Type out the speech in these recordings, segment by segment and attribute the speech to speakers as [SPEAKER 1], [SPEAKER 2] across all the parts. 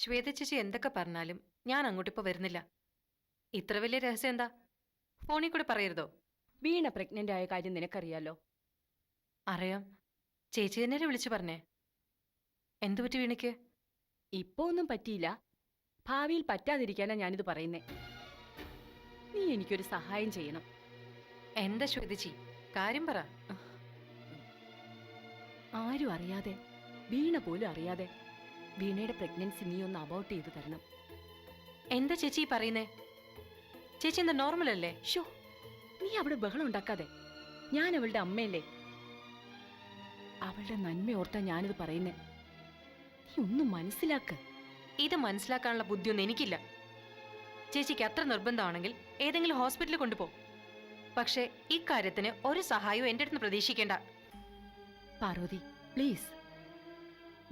[SPEAKER 1] ശ്വേത ചേച്ചി എന്തൊക്കെ പറഞ്ഞാലും ഞാൻ അങ്ങോട്ടിപ്പോ വരുന്നില്ല. ഇത്ര വലിയ രഹസ്യം എന്താ? ഫോണിൽ കൂടെ പറയരുതോ?
[SPEAKER 2] വീണ പ്രഗ്നന്റ് ആയ കാര്യം നിനക്കറിയാലോ.
[SPEAKER 1] അറിയാം. ചേച്ചി തന്നെ വിളിച്ചു പറഞ്ഞേ. എന്തു പറ്റി വീണയ്ക്ക്?
[SPEAKER 2] ഇപ്പൊ ഒന്നും പറ്റിയില്ല. ഭാവിയിൽ പറ്റാതിരിക്കാനാ ഞാനിത് പറയുന്നേ. നീ എനിക്കൊരു സഹായം ചെയ്യണം.
[SPEAKER 1] എന്താ ശ്വേതച്ചി, കാര്യം പറ.
[SPEAKER 2] ആരും അറിയാതെ, വീണ പോലും അറിയാതെ വീണയുടെ പ്രഗ്നൻസി നീ ഒന്ന് അബോർട്ട് ചെയ്ത് തരണം.
[SPEAKER 1] എന്താ ചേച്ചി പറയുന്നേ? ചേച്ചി എന്താ നോർമൽ അല്ലേ?
[SPEAKER 2] ഷോ, നീ അവിടെ ബഹളം ഉണ്ടാക്കാതെ. ഞാൻ അവളുടെ അമ്മയല്ലേ. അവളുടെ നന്മ ഓർത്താ ഞാനിത് പറയുന്നേ. നീ ഒന്നും മനസ്സിലാക്ക.
[SPEAKER 1] ഇത് മനസ്സിലാക്കാനുള്ള ബുദ്ധിയൊന്നും എനിക്കില്ല. ചേച്ചിക്ക് അത്ര നിർബന്ധമാണെങ്കിൽ ഏതെങ്കിലും ഹോസ്പിറ്റലിൽ കൊണ്ടുപോ. പക്ഷേ ഇക്കാര്യത്തിന് ഒരു സഹായവും എന്റെ അടുത്ത് പ്രതീക്ഷിക്കേണ്ട.
[SPEAKER 2] പാർവതി, പ്ലീസ്.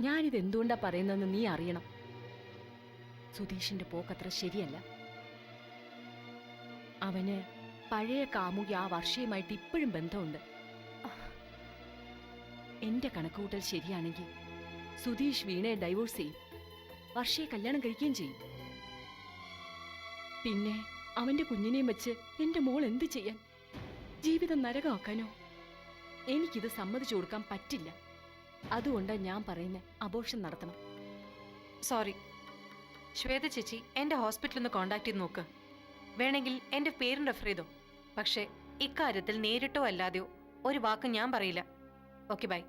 [SPEAKER 2] ഞാനിത് എന്തുകൊണ്ടാ പറയുന്നതെന്ന് നീ അറിയണം. സുധീഷിന്റെ പോക്കത്ര ശരിയല്ല. അവന് പഴയ കാമുകി ആ വർഷയുമായിട്ട് ഇപ്പോഴും ബന്ധമുണ്ട്. എന്റെ കണക്കുകൂട്ടൽ ശരിയാണെങ്കിൽ സുധീഷ് വീണയെ ഡൈവോഴ്സ് ചെയ്യും, വർഷയെ കല്യാണം കഴിക്കുകയും ചെയ്യും. പിന്നെ അവന്റെ കുഞ്ഞിനെയും വെച്ച് എന്റെ മോൾ എന്ത് ചെയ്യാൻ? ജീവിതം നരകമാക്കാനോ? എനിക്കിത് സമ്മതിച്ചു കൊടുക്കാൻ പറ്റില്ല. അതുകൊണ്ടാണ് ഞാൻ പറയുന്നത്, അബോർഷൻ നടത്തണം.
[SPEAKER 1] സോറി ശ്വേത ചേച്ചി, എന്റെ ഹോസ്പിറ്റലിൽ ഒന്ന് കോണ്ടാക്ട് ചെയ്ത് നോക്ക്. വേണമെങ്കിൽ എന്റെ പേരും റെഫർ ചെയ്തോ. പക്ഷേ ഇക്കാര്യത്തിൽ നേരിട്ടോ അല്ലാതെയോ ഒരു വാക്ക് ഞാൻ പറയില്ല. Okay, bye.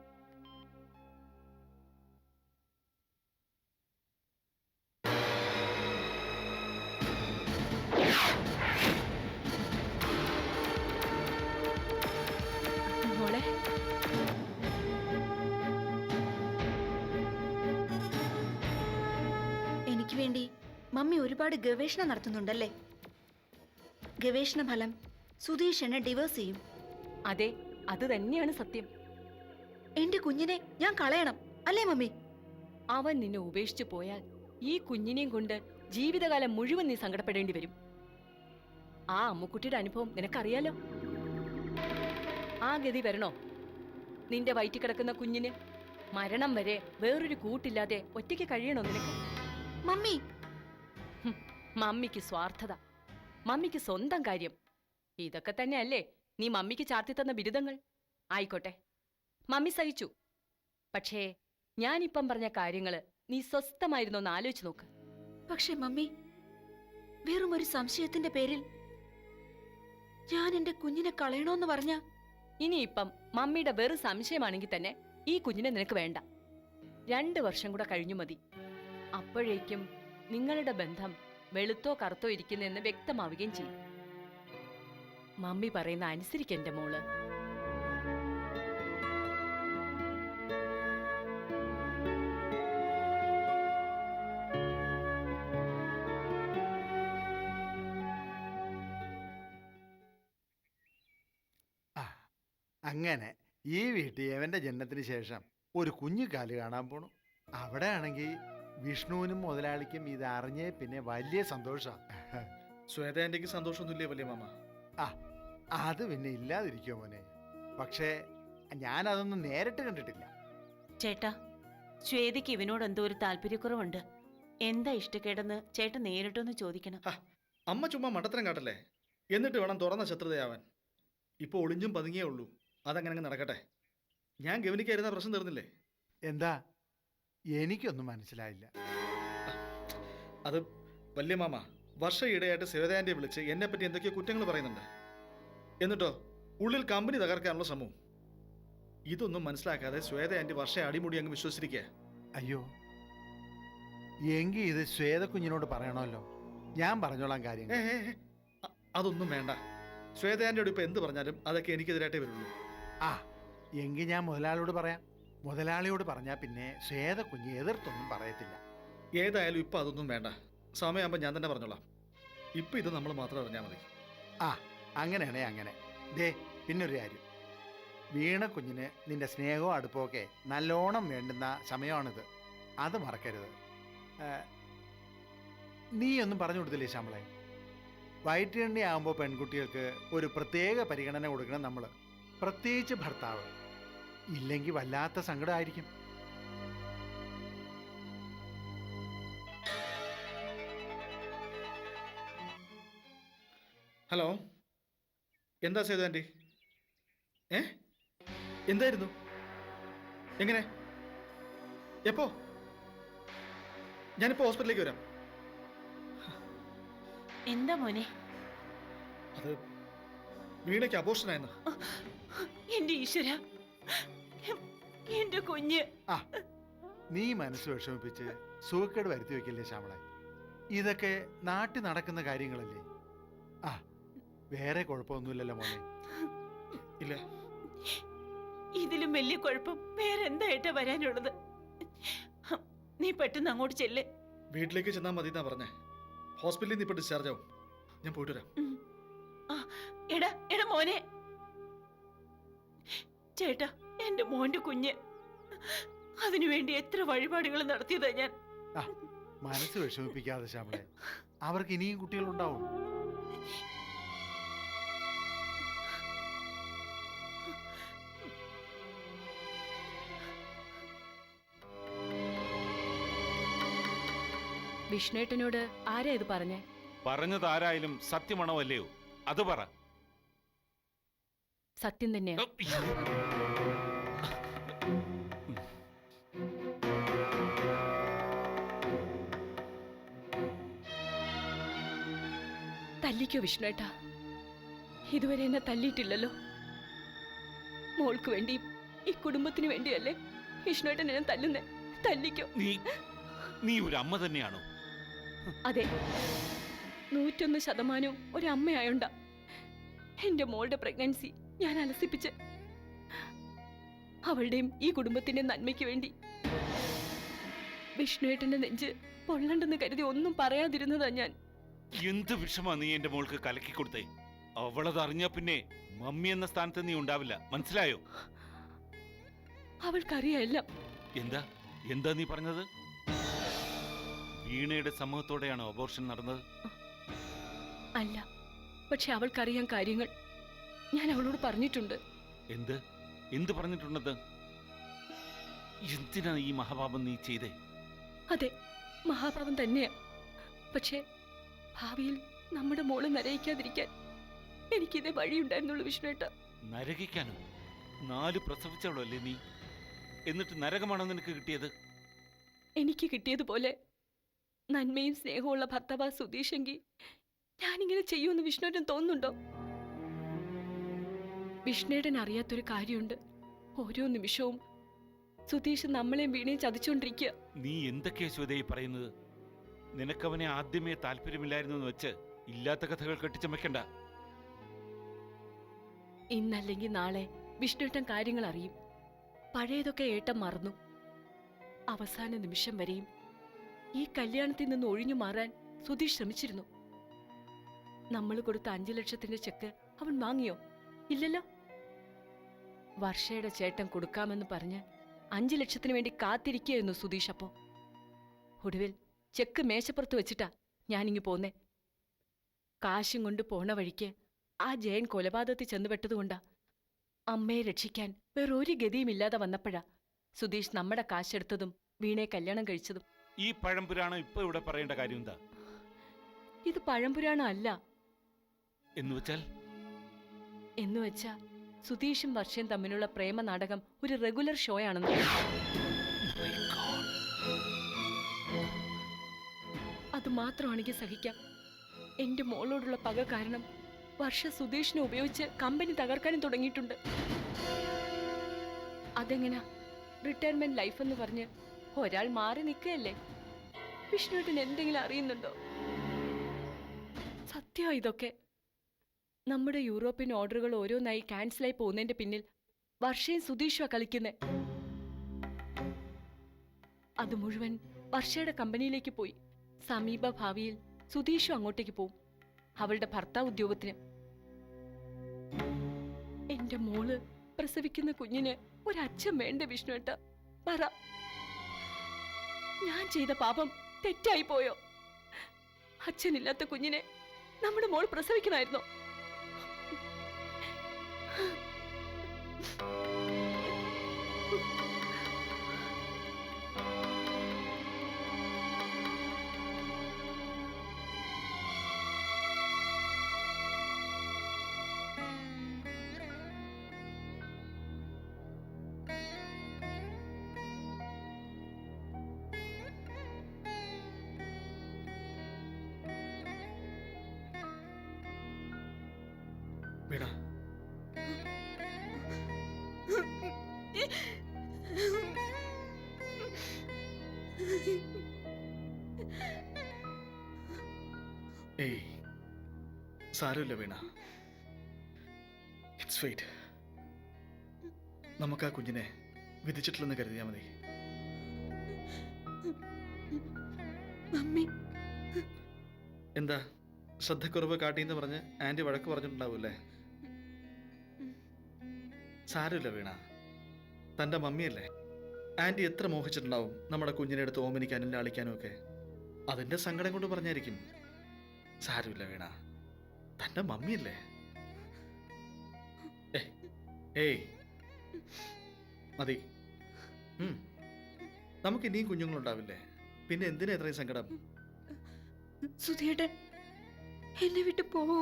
[SPEAKER 2] മോളെ,
[SPEAKER 3] എനിക്ക് വേണ്ടി മമ്മി ഒരുപാട് ഗവേഷണം നടത്തുന്നുണ്ടല്ലേ? ഗവേഷണ ഫലം സുധീഷ് എന്നെ ഡിവേഴ്സ് ചെയ്യും.
[SPEAKER 2] അതെ, അത് തന്നെയാണ് സത്യം.
[SPEAKER 3] എന്റെ കുഞ്ഞിനെ ഞാൻ കളയണം അല്ലേ മമ്മി?
[SPEAKER 2] അവൻ നിന്നെ ഉപേക്ഷിച്ചു പോയാൽ ഈ കുഞ്ഞിനെയും കൊണ്ട് ജീവിതകാലം മുഴുവൻ നീ സങ്കടപ്പെടേണ്ടി വരും. ആ അമ്മുക്കുട്ടിയുടെ അനുഭവം നിനക്കറിയാലോ. ആ ഗതി വരണോ നിന്റെ വയറ്റിൽ കിടക്കുന്ന കുഞ്ഞിന്? മരണം വരെ വേറൊരു കൂട്ടില്ലാതെ ഒറ്റയ്ക്ക് കഴിയണോ നിനക്ക്?
[SPEAKER 3] മമ്മി,
[SPEAKER 2] മമ്മിക്ക് സ്വാർത്ഥത, മമ്മിക്ക് സ്വന്തം കാര്യം. ഇതൊക്കെ തന്നെയല്ലേ നീ മമ്മിക്ക് ചാർത്തി തന്ന ബിരുദങ്ങൾ? ആയിക്കോട്ടെ, മമ്മി സഹിച്ചു. പക്ഷേ ഞാനിപ്പം പറഞ്ഞ കാര്യങ്ങള് നീ സ്വസ്ഥമായിരുന്നോന്ന് ആലോചിച്ച് നോക്ക്.
[SPEAKER 3] പക്ഷെ മമ്മി, വെറും ഒരു സംശയത്തിന്റെ പേരിൽ ഞാൻ എന്റെ കുഞ്ഞിനെ കളയണോന്ന് പറഞ്ഞ
[SPEAKER 2] ഇനിയിപ്പം മമ്മിയുടെ വെറും സംശയമാണെങ്കിൽ തന്നെ ഈ കുഞ്ഞിനെ നിനക്ക് വേണ്ട. 2 വർഷം കൂടെ കഴിഞ്ഞു മതി. അപ്പോഴേക്കും നിങ്ങളുടെ ബന്ധം വെളുത്തോ കറുത്തോ ഇരിക്കുന്നെന്ന് വ്യക്തമാവുകയും ചെയ്യും. മമ്മി പറയുന്ന അനുസരിക്കെന്റെ മോള്.
[SPEAKER 4] അങ്ങനെ ഈ വീട്ടിൽ അവൻ്റെ ജനനത്തിന് ശേഷം ഒരു കുഞ്ഞുകാല് കാണാൻ പോണു. അവിടെ ആണെങ്കിൽ വിഷ്ണുവിനും മുതലാളിക്കും ഇത് അറിഞ്ഞേ പിന്നെ വലിയ സന്തോഷമാണ്.
[SPEAKER 5] ശ്വേത ആന്റിക്ക് സന്തോഷമൊന്നുമില്ലേ വലിയ മാമ?
[SPEAKER 4] ആ, അത് പിന്നെ ഇല്ലാതിരിക്കുമോ മോനെ? പക്ഷേ ഞാനതൊന്നും നേരിട്ട് കണ്ടിട്ടില്ല.
[SPEAKER 6] ചേട്ടാ, ശ്വേതയ്ക്ക് ഇവനോട് എന്തോ ഒരു താല്പര്യക്കുറവുണ്ട്. എന്താ ഇഷ്ടക്കേടെന്ന് ചേട്ടൻ നേരിട്ടൊന്ന് ചോദിക്കണം.
[SPEAKER 5] അമ്മ ചുമ്മാ മണ്ടത്തരം കാട്ടല്ലേ? എന്നിട്ട് വേണം തുറന്ന ശത്രുതയാവാൻ. ഇപ്പോൾ ഒളിഞ്ഞും പതുങ്ങിയേ ഉള്ളൂ. അതങ്ങനെ നടക്കട്ടെ. ഞാൻ ഗവനിക്കായിരുന്ന പ്രശ്നം തീർന്നില്ലേ?
[SPEAKER 4] എന്താ? എനിക്കൊന്നും മനസ്സിലായില്ല.
[SPEAKER 5] അത് വലിയ മാമ വർഷ ഈടെയായിട്ട് ശ്വേതാൻ്റെ വിളിച്ച് എന്നെപ്പറ്റി എന്തൊക്കെയോ കുറ്റങ്ങൾ പറയുന്നുണ്ട്. എന്നിട്ടോ ഉള്ളിൽ കമ്പനി തകർക്കാനുള്ള ശ്രമവും. ഇതൊന്നും മനസ്സിലാക്കാതെ ശ്വേത ആൻറ്റി വർഷ അടിമുടി അങ്ങ് വിശ്വസിച്ചിരിക്കുക.
[SPEAKER 4] അയ്യോ, എങ്കിൽ ഇത് ശ്വേത കുഞ്ഞിനോട് പറയണമല്ലോ. ഞാൻ പറഞ്ഞോളാം കാര്യങ്ങൾ.
[SPEAKER 5] അതൊന്നും വേണ്ട. ശ്വേത ആൻറ്റിയോട് ഇപ്പം എന്ത് പറഞ്ഞാലും അതൊക്കെ എനിക്കെതിരായിട്ടേ വരുള്ളൂ.
[SPEAKER 4] ആ, എങ്കിൽ ഞാൻ മുതലാളിയോട് പറയാം. മുതലാളിയോട് പറഞ്ഞാൽ പിന്നെ ശ്വേത കുഞ്ഞ് എതിർത്തൊന്നും പറയത്തില്ല.
[SPEAKER 5] ഏതായാലും ഇപ്പം അതൊന്നും വേണ്ട. സമയമാകുമ്പോൾ ഞാൻ തന്നെ പറഞ്ഞോളാം. ഇപ്പം ഇത് നമ്മൾ മാത്രം അറിഞ്ഞാൽ മതി.
[SPEAKER 4] ആ, അങ്ങനെയാണേ അങ്ങനെ. ദേ, പിന്നൊരു കാര്യം. വീണ കുഞ്ഞിന് നിന്റെ സ്നേഹവും അടുപ്പമൊക്കെ നല്ലോണം വേണ്ടുന്ന സമയമാണിത്. അത് മറക്കരുത്. നീ ഒന്നും പറഞ്ഞു കൊടുത്തില്ലേ ശ്യാമളെ? വയറ്റിലെണ്ണ ആകുമ്പോൾ പെൺകുട്ടികൾക്ക് ഒരു പ്രത്യേക പരിഗണന കൊടുക്കണം നമ്മൾ, പ്രത്യേകിച്ച് ഭർത്താവ്. ഇല്ലെങ്കിൽ വല്ലാത്ത സങ്കടമായിരിക്കും.
[SPEAKER 5] ഹലോ, എന്താ സേതു ആൻറ്റി? ഏ, എന്തായിരുന്നു? എങ്ങനെ? എപ്പോ? ഞാനിപ്പോൾ ഹോസ്പിറ്റലിലേക്ക് വരാം.
[SPEAKER 6] എന്താ മോനെ?
[SPEAKER 5] അത് വീണയ്ക്ക് അബോർഷനായിരുന്നു.
[SPEAKER 6] എന്റെ ഈശ്വര, എന്റെ കുഞ്ഞ്.
[SPEAKER 4] ആ, നീ മനസ്സ് വിഷമിപ്പിച്ച് സുഖക്കേട് വരുത്തി വെക്കില്ലേ ശ്യാമളെ. ഇതൊക്കെ നാട്ടിൽ നടക്കുന്ന കാര്യങ്ങളല്ലേ. ആ, വേറെ കുഴപ്പമൊന്നുമില്ലല്ലോ മോനെ.
[SPEAKER 5] ഇല്ല.
[SPEAKER 6] ഇതിലും വലിയ കുഴപ്പം വേറെ എന്തായിട്ടാ വരാനുള്ളത്? നീ പെട്ടെന്ന് അങ്ങോട്ട് ചെല്ല്.
[SPEAKER 5] വീട്ടിലേക്ക് ചെന്നാൽ മതി എന്നാ പറഞ്ഞേ. ഹോസ്പിറ്റലിൽ നിന്ന് ഇപ്പൊ ഡിസ്ചാർജ് ആവും. ഞാൻ പോയിട്ട് വരാം.
[SPEAKER 6] എടാ എടാ മോനെ. ചേട്ടാ, എന്റെ മോന്റെ കുഞ്ഞ്. അതിനുവേണ്ടി എത്ര വഴിപാടുകൾ നടത്തിയതാ ഞാൻ.
[SPEAKER 4] മനസ്സ് വിഷമിപ്പിക്കാതെ ശ്യാമളെ, അവർക്ക് ഇനിയും കുട്ടികളുണ്ടാവും.
[SPEAKER 2] വിഷ്ണുവേട്ടനോട് ആരാ ഇത് പറഞ്ഞേ?
[SPEAKER 7] പറഞ്ഞത് ആരായാലും സത്യമാണോ അല്ലയോ അത് പറ.
[SPEAKER 2] സത്യം തന്നെയാ. തല്ലിക്കോ വിഷ്ണുവേട്ടാ. ഇതുവരെ എന്നെ തല്ലിയിട്ടില്ലല്ലോ. മോൾക്ക് വേണ്ടി, ഈ കുടുംബത്തിന് വേണ്ടിയല്ലേ വിഷ്ണുവേട്ടൻ എന്നെ തല്ലുന്നേ. തല്ലിക്കോ.
[SPEAKER 7] നീ ഒരു അമ്മ തന്നെയാണോ?
[SPEAKER 2] അതെ, 101% ഒരു അമ്മയായോണ്ട എന്റെ മോളുടെ പ്രഗ്നൻസി ഞാൻ അലസിപ്പിച്ച്. അവളുടെയും ഈ കുടുംബത്തിന്റെ നന്മയ്ക്ക് വേണ്ടി വിഷ്ണുവേട്ടന്റെ നെഞ്ച് പൊള്ളണ്ടെന്ന് കരുതി ഒന്നും പറയാതിരുന്നതാ ഞാൻ.
[SPEAKER 7] എന്ത് വിഷമാ നീ എന്റെ മോൾക്ക് കലക്കി കൊടുത്തേ. അവളത് അറിഞ്ഞാ പിന്നെ മമ്മി എന്ന സ്ഥാനത്ത് നീ ഉണ്ടാവില്ല, മനസ്സിലായോ?
[SPEAKER 2] അവൾക്കറിയാം എല്ലാം.
[SPEAKER 7] എന്താ എന്താ നീ പറഞ്ഞത്? വീണയുടെ സമ്മതത്തോടെയാണോ അബോർഷൻ നടന്നത്?
[SPEAKER 2] അല്ല, പക്ഷെ അവൾക്കറിയാൻ കാര്യങ്ങൾ. ഞാൻ അവളോട് പറഞ്ഞിട്ടുണ്ട്.
[SPEAKER 7] എന്ത് എന്ത് പറഞ്ഞിട്ടുള്ളത്? എന്തിനാ ഈ മഹാപാപം നീ ചെയ്തേ?
[SPEAKER 2] അതെ, മഹാപാപം തന്നെയാ. പക്ഷേ ഭാവിയിൽ നമ്മുടെ മോളെ നരയിക്കാതിരിക്കാൻ എനിക്കിതേ വഴിയുണ്ടായിരുന്നുള്ളൂ വിഷ്ണുവേട്ട.
[SPEAKER 7] നരകിക്കാനോ? 4 പ്രസവിച്ചവളല്ലേ നീ? എന്നിട്ട് നരകമാണോ നിനക്ക് കിട്ടിയത്?
[SPEAKER 2] എനിക്ക് കിട്ടിയതുപോലെ നന്മയും സ്നേഹമുള്ള ഭർത്താവ് സുധീഷെങ്കിൽ ഞാനിങ്ങനെ ചെയ്യുമെന്ന് വിഷ്ണുവേട്ടൻ തോന്നുന്നുണ്ടോ? വിഷ്ണുവേട്ടൻ അറിയാത്തൊരു കാര്യമുണ്ട്. ഓരോ നിമിഷവും സുധീഷ് നമ്മളെയും വീണേയും ചതിച്ചുകൊണ്ടിരിക്കുക.
[SPEAKER 7] നീ എന്തൊക്കെയാ ശ്വേതയെ പറയുന്നത്? നിനക്കവനെ ആദ്യമേ താല്പര്യമില്ലായിരുന്നു എന്ന് വെച്ച് ഇല്ലാത്ത കഥകൾ കെട്ടിച്ചമയ്ക്കണ്ട.
[SPEAKER 2] ഇന്നല്ലെങ്കിൽ നാളെ വിഷ്ണുവേട്ടൻ കാര്യങ്ങൾ അറിയും. പഴയതൊക്കെ ഏട്ടൻ മറന്നു. അവസാന നിമിഷം വരെയും ഈ കല്യാണത്തിൽ നിന്ന് ഒഴിഞ്ഞു മാറാൻ സുധീഷ് ശ്രമിച്ചിരുന്നു. നമ്മൾ കൊടുത്ത 5 ലക്ഷത്തിന്റെ ചെക്ക് അവൻ വാങ്ങിയോ? ഇല്ലല്ലോ. വർഷയുടെ ചേട്ടൻ കൊടുക്കാമെന്ന് പറഞ്ഞ് 5 ലക്ഷത്തിന് വേണ്ടി കാത്തിരിക്കുകയായിരുന്നു സുധീഷ്. അപ്പോ ഒടുവിൽ ചെക്ക് മേശപ്പുറത്ത് വെച്ചിട്ടാ ഞാനിങ്ങി പോന്നേ. കാശും കൊണ്ട് പോണ വഴിക്ക് ആ ജയൻ കൊലപാതകത്തിൽ ചെന്നുപെട്ടതുകൊണ്ടാ അമ്മയെ രക്ഷിക്കാൻ വേറൊരു ഗതിയുമില്ലാതെ വന്നപ്പോഴാ സുധീഷ് നമ്മുടെ കാശെടുത്തതും വീണയെ കല്യാണം കഴിച്ചതും.
[SPEAKER 7] ഈ പഴംപുരാണം ഇപ്പൊ ഇവിടെ പറയേണ്ട കാര്യം എന്താ?
[SPEAKER 2] ഇത് പഴംപുരാണം അല്ല.
[SPEAKER 7] എന്നുവെച്ചാൽ?
[SPEAKER 2] എന്നുവെച്ചാ സുധീഷും വർഷയും തമ്മിലുള്ള പ്രേമ നാടകം ഒരു റെഗുലർ ഷോ ആണെന്ന്. അത് മാത്രമാണെങ്കിൽ സഹിക്കാം. എന്റെ മോളോടുള്ള പക കാരണം വർഷ സുധീഷിനെ ഉപയോഗിച്ച് കമ്പനി തകർക്കാനും തുടങ്ങിയിട്ടുണ്ട്. അതെങ്ങനാ? റിട്ടയർമെന്റ് ലൈഫ് എന്ന് പറഞ്ഞ് ഒരാൾ മാറി നിൽക്കുകയല്ലേ. വിഷ്ണുവേട്ടൻ എന്തെങ്കിലും അറിയുന്നുണ്ടോ? സത്യമാ ഇതൊക്കെ. നമ്മുടെ യൂറോപ്യൻ ഓർഡറുകൾ ഓരോന്നായി ക്യാൻസലായി പോകുന്നതിന്റെ പിന്നിൽ വർഷയും സുധീഷുവാ കളിക്കുന്നേ. അത് മുഴുവൻ വർഷയുടെ കമ്പനിയിലേക്ക് പോയി. സമീപ ഭാവിയിൽ സുധീഷും അങ്ങോട്ടേക്ക് പോവും, അവളുടെ ഭർത്താവ് ഉദ്യോഗത്തിന്. എന്റെ മോള് പ്രസവിക്കുന്ന കുഞ്ഞിന് ഒരച്ഛൻ വേണ്ട വിഷ്ണുവേട്ട? പറ, ഞാൻ ചെയ്ത പാപം തെറ്റായി പോയോ? അച്ഛനില്ലാത്ത കുഞ്ഞിനെ നമ്മുടെ മോൾ പ്രസവിക്കണമായിരുന്നോ?
[SPEAKER 5] വീണ, ഏയ് സാരമില്ല വീണ. It's fate. നമുക്ക് ആ കുഞ്ഞിനെ വിധിച്ചിട്ടില്ലെന്ന് കരുതിയാൽ മതി.
[SPEAKER 3] മമ്മി
[SPEAKER 5] എന്താ ശ്രദ്ധക്കുറവ് കാട്ടിയെന്ന് പറഞ്ഞ് ആൻറ്റി വഴക്ക് പറഞ്ഞിട്ടുണ്ടാവൂല്ലേ? സാരമില്ല വീണ, തൻ്റെ മമ്മിയല്ലേ. ആൻറ്റി എത്ര മോഹിച്ചിട്ടുണ്ടാവും നമ്മുടെ കുഞ്ഞിനെ എടുത്ത് ഓമനിക്കാനും ലാളിക്കാനും ഒക്കെ. അതിൻ്റെ സങ്കടം കൊണ്ട് പറഞ്ഞായിരിക്കും. സാരമില്ല വീണ, തൻ്റെ മമ്മിയല്ലേ. ഏയ് മതി. നമുക്ക് ഇനിയും കുഞ്ഞുങ്ങളുണ്ടാവില്ലേ? പിന്നെ എന്തിനാ ഇത്രയും സങ്കടം?
[SPEAKER 3] സുധിയേട്ടൻ എന്നെ വിട്ടു പോവോ?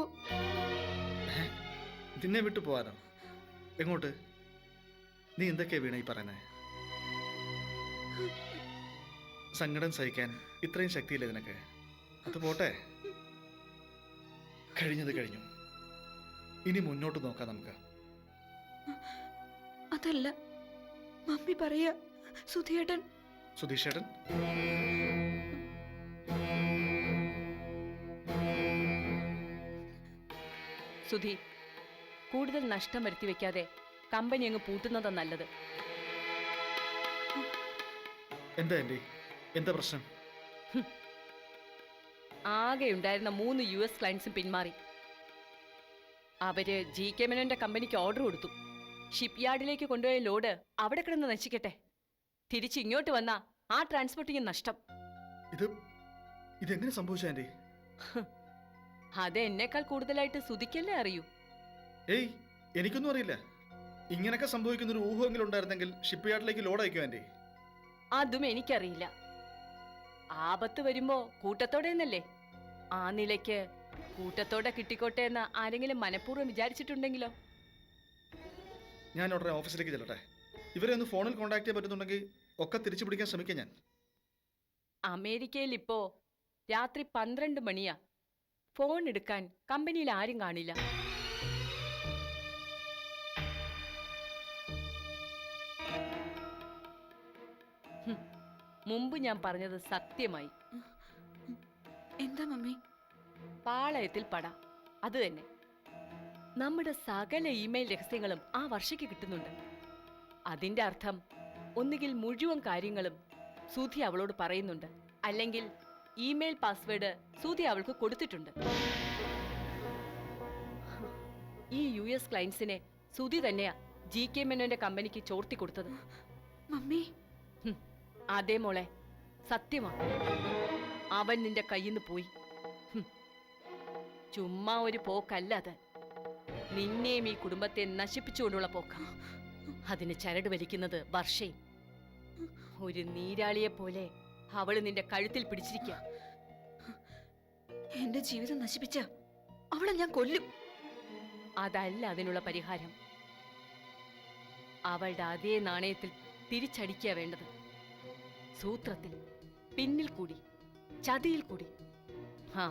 [SPEAKER 5] നിന്നെ വിട്ടു പോവാനോ? എങ്ങോട്ട്? നീ എന്തൊക്കെയാ വീണ ഈ പറയുന്നേ? സങ്കടം സഹിക്കാൻ ഇത്രയും ശക്തിയില്ലേ നിനക്ക്? അത് പോട്ടെ, കഴിഞ്ഞത് കഴിഞ്ഞു. ഇനി മുന്നോട്ട് നോക്കാം നമുക്ക്.
[SPEAKER 3] അതല്ല മമ്മി പറയാ സുധിയേട്ടൻ.
[SPEAKER 5] സുധീഷേട്ടൻ,
[SPEAKER 2] സുധി, കൂടുതൽ നഷ്ടം വരുത്തി വെക്കാതെ കമ്പനി അങ്ങ് പൂട്ടുന്നതാ നല്ലത്.
[SPEAKER 5] എന്താ ആൻറ്റി, എന്താ പ്രശ്നം?
[SPEAKER 2] ആകെ ഉണ്ടായിരുന്ന 3 US ക്ലയൻസും പിന്മാറി. അവര് GK മേനോന്റെ കമ്പനിക്ക് ഓർഡർ കൊടുത്തു. ഷിപ്പ് യാർഡിലേക്ക് കൊണ്ടുപോയ ലോഡ് അവിടെ കിടന്ന് നശിക്കട്ടെ. തിരിച്ചിങ്ങോട്ട് വന്ന ആ ട്രാൻസ്പോർട്ടിങ് നഷ്ടം.
[SPEAKER 5] ഇതെങ്ങനെ സംഭവിച്ചു ആൻറ്റി?
[SPEAKER 2] അത് എന്നേക്കാൾ കൂടുതലായിട്ട് സുധിക്കല്ലേ അറിയൂ.
[SPEAKER 5] ഏയ്, എനിക്കൊന്നും അറിയില്ല. ഇങ്ങനൊക്കെ സംഭവിക്കുന്നൊരു ഊഹമെങ്കിലും ഉണ്ടായിരുന്നെങ്കിൽ ഷിപ്പ് യാർഡിലേക്ക് ലോഡ് അയക്കും ആൻറ്റി.
[SPEAKER 2] അതും എനിക്കറിയില്ല. ആപത്ത് വരുമ്പോ കൂട്ടത്തോടെ എന്നല്ലേ. ആ നിലയ്ക്ക് കൂട്ടത്തോടെ കിട്ടിക്കോട്ടെ എന്ന് ആരെങ്കിലും മനഃപൂർവ്വം വിചാരിച്ചിട്ടുണ്ടെങ്കിലോ?
[SPEAKER 5] ഞാൻ ഉടനെ ഓഫീസിലേക്ക് ചെല്ലട്ടെ. ഇവരെ ഒന്ന് ഫോണിൽ കോൺടാക്ട് ചെയ്യാൻ പറ്റുന്നുണ്ടെങ്കിൽ ഒക്കെ തിരിച്ചു പിടിക്കാൻ ശ്രമിക്കാം ഞാൻ.
[SPEAKER 2] അമേരിക്കയിൽ ഇപ്പോ രാത്രി 12 മണിയാ. ഫോൺ എടുക്കാൻ കമ്പനിയിൽ ആരും കാണില്ല. മുമ്പ് ഞാൻ പറഞ്ഞത് സത്യമായി.
[SPEAKER 3] എന്താ മമ്മി?
[SPEAKER 2] പാളയത്തിൽ പട. അത് തന്നെ. നമ്മുടെ സകല ഇമെയിൽ രഹസ്യങ്ങളും ആ വർഷയ്ക്ക് കിട്ടുന്നുണ്ട്. അതിന്റെ അർത്ഥം ഒന്നുകിൽ മുഴുവൻ കാര്യങ്ങളും സുധി അവളോട് പറയുന്നുണ്ട്, അല്ലെങ്കിൽ ഇമെയിൽ പാസ്വേഡ് സുധി അവൾക്ക് കൊടുത്തിട്ടുണ്ട്. ഈ US ക്ലയൻസിനെ സുധി തന്നെയാ GK മേനോന്റെ കമ്പനിക്ക് ചോർത്തി കൊടുത്തത്.
[SPEAKER 3] മമ്മി,
[SPEAKER 2] അതേ മോളെ, സത്യമാണ്. അവൻ നിന്റെ കയ്യിൽ നിന്ന് പോയി. ചുമ്മാ ഒരു പോക്കല്ല അത്. നിന്നെയും ഈ കുടുംബത്തെ നശിപ്പിച്ചുകൊണ്ടുള്ള പോക്ക. അതിന് ചരട് വലിക്കുന്നത് വർഷയും. ഒരു നീരാളിയെ പോലെ അവള് നിന്റെ കഴുത്തിൽ പിടിച്ചിരിക്കുക.
[SPEAKER 3] എന്റെ ജീവിതം നശിപ്പിച്ച അവളെ ഞാൻ കൊല്ലും.
[SPEAKER 2] അതല്ല അതിനുള്ള പരിഹാരം. അവളുടെ അതേ നാണയത്തിൽ തിരിച്ചടിക്കുക വേണ്ടത്. സൂത്രത്തിൽ, പിന്നിൽ കൂടി, ചതിയിൽ കൂടി. ആ,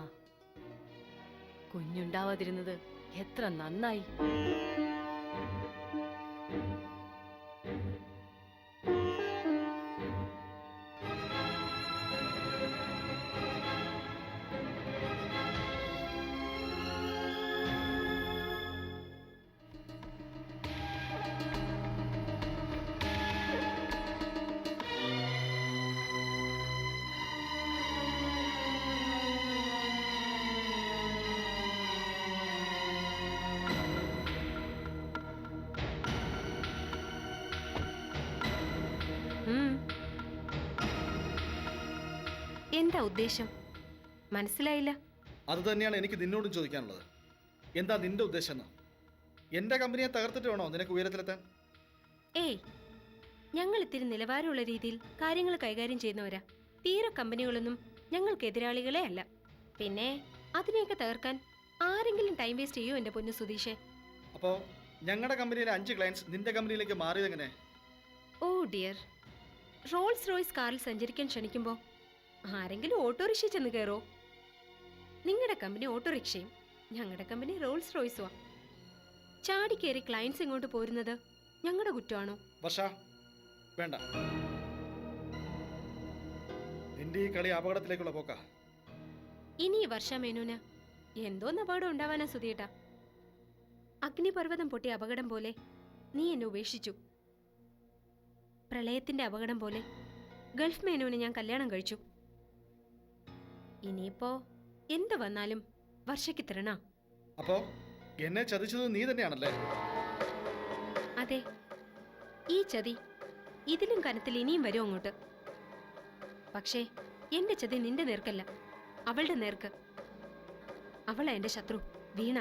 [SPEAKER 2] കുഞ്ഞുണ്ടാവാതിരുന്നത് എത്ര നന്നായി.
[SPEAKER 1] എന്താ ഉദ്ദേശം? മനസ്സിലായില്ല.
[SPEAKER 5] അത് തന്നെയാണ് എനിക്ക് നിന്നോടും ചോദിക്കാനുള്ളത്. എന്താ നിന്റെ ഉദ്ദേശം? എന്റെ കമ്പനിയെ തകർത്തിട്ട് വേണോ നിനക്ക് ഉയരത്തിലെത്താൻ?
[SPEAKER 8] ഏയ്, ഞങ്ങൾ ഇത്തിരി നിലവാരമുള്ള രീതിയിൽ കാര്യങ്ങൾ കൈകാര്യം ചെയ്യുന്നവരാ. തീരെ കമ്പനികളൊന്നും ഞങ്ങൾക്ക് എതിരാളികളെ അല്ല. പിന്നെ അതിനെയൊക്കെ തകർക്കാൻ ആരെങ്കിലും ടൈം വേസ്റ്റ് ചെയ്യോ എന്റെ പൊന്നു സുധീഷേ?
[SPEAKER 5] അപ്പോ ഞങ്ങളുടെ കമ്പനിയിലെ 5 ക്ലയൻസ് നിന്റെ കമ്പനിയിലേക്ക് മാറിയതെങ്ങനെ?
[SPEAKER 8] ഓ ഡിയർ, റോൾസ് റോയ്സ് കാറിൽ സഞ്ചരിക്കാൻ ക്ഷണിക്കുമ്പോൾ ആരെങ്കിലും ഓട്ടോറിക്ഷ ചെന്ന് കയറോ? നിങ്ങളുടെ കമ്പനി ഓട്ടോറിക്ഷയും ഞങ്ങളുടെ കമ്പനി റോൾസ് റോയ്സുവാ. ചാടിക്കേറി ക്ലയൻസ് ഇങ്ങോട്ട് പോരുന്നത് ഞങ്ങളുടെ കുറ്റമാണോ?
[SPEAKER 5] വർഷ വേണ്ട, നിന്റെ ഈ കളി അപകടത്തിലേക്കുള്ള പോക്കാ.
[SPEAKER 8] ഇനി ഈ വർഷ മേനോന് എന്തോന്ന് അപകടം ഉണ്ടാവാനാ സുധിയേട്ടാ? അഗ്നിപർവ്വതം പൊട്ടിയ അപകടം പോലെ നീ എന്നെ ഉപേക്ഷിച്ചു. പ്രളയത്തിന്റെ അപകടം പോലെ ഗൾഫ് മേനോനെ ഞാൻ കല്യാണം കഴിച്ചു. ഇനിയിപ്പോ എന്ത് വന്നാലും വർഷയ്ക്ക് തരണ.
[SPEAKER 5] അപ്പോ എന്നെ ചതിച്ചത് നീ തന്നെയാണല്ലേ?
[SPEAKER 8] അതെ, ഈ ചതി ഇതിലും കനത്തിൽ ഇനിയും വരും അങ്ങോട്ട്. പക്ഷേ എന്റെ ചതി നിന്റെ നേർക്കല്ല, അവളുടെ നേർക്ക്. അവളാ എന്റെ ശത്രു, വീണ.